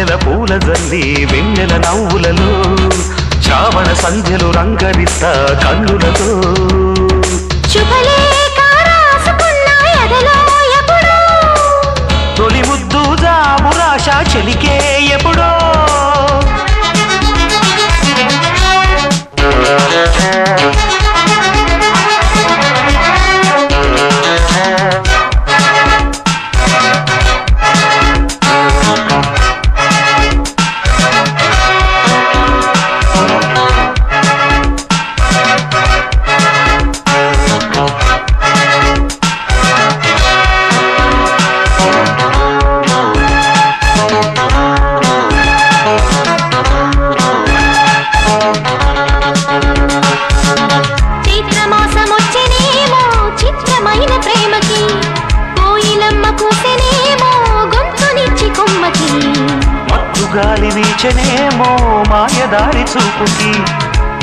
మల్లెల పూల జల్లి వెన్నెల నవ్వులలో శ్రావణ సంధ్యలు రంగరిస్తా కన్నులతో తొలి ముద్దు జాబురాశ చెలికే ఎప్పుడో గాలి వీచనేమో మాయదారి చూపుకి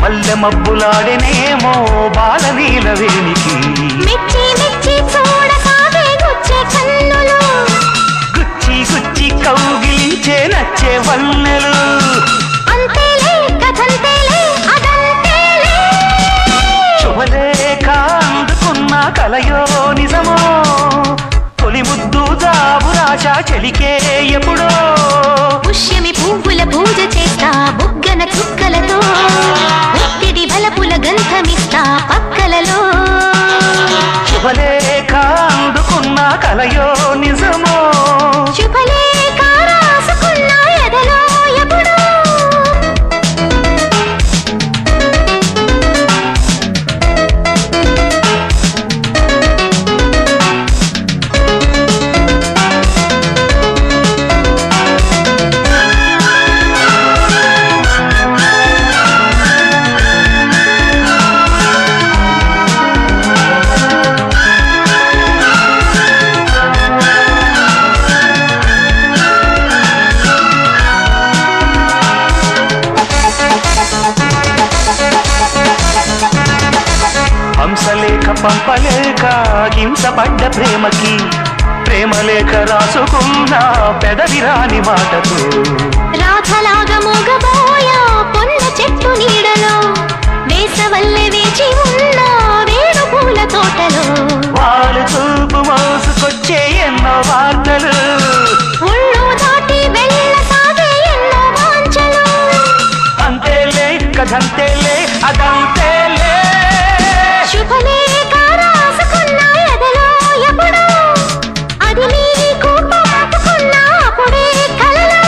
మల్లె మబ్బులాడెనేమో బాలనీల వేణికి గుచ్చి గుచ్చి కౌగిలించే నచ్చే వన్నెలు శుభలేఖ అందుకున్న కలయో నిజమో తొలి ముద్దు జాబురాశ చెలికే ఎప్పుడో పుష్యమి పువ్వుల పూజ చేస్తా బుగ్గన చుక్కలతో ఒత్తిడి బలపుల గంధమిస్తా పక్కలలో శుభలేఖ అందుకున్న కలయో నిజమో శుభలేఖ రాసుకున్న ఎదలో ఎప్పుడో హంసలేఖ పంపలేక హింసపడ్డ ప్రేమకి ప్రేమలేఖ రాసుకున్న పెదవిరాని మాటకు రాధలాగా మూగబోయా పొన్న చెట్టు నీడలో వేసవల్లె వేచి ఉన్న వేణు పూల తోటలో వాళ్ళు చూపు మోసుకొచ్చే ఎన్నో వార్తలు ఒళ్ళు దాటి వెళ్ళసాగే ఎన్నో వాంఛలు అంతేలే కథంతేలే అదంతేలే శుభలేఖ రాసుకున్న ఎదలో ఎప్పుడో అది నీకు పాటుకున్న అప్పుడే కలలో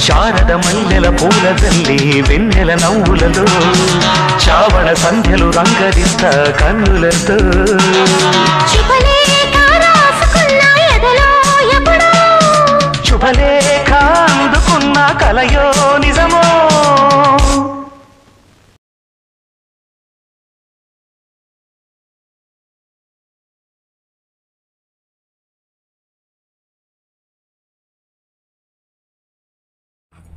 శారద మల్లెల పూల తల్లి వెన్నెల నవ్వులలో శ్రావణ సంధ్యలు రంగరిస్తా కన్నులతో శుభలేఖ రాసుకున్న ఎదలో ఎప్పుడో శుభలేఖ అందుకున్న కలయో నిజమో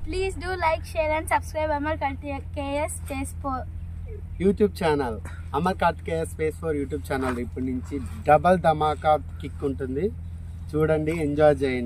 Please do like, share and subscribe Amar KS Space 4 YouTube channel Amar Karthikeya space 4 YouTube channel ఇప్పటి నుంచి డబల్ ధమాకా కిక్ ఉంటుంది చూడండి ఎంజాయ్ చేయండి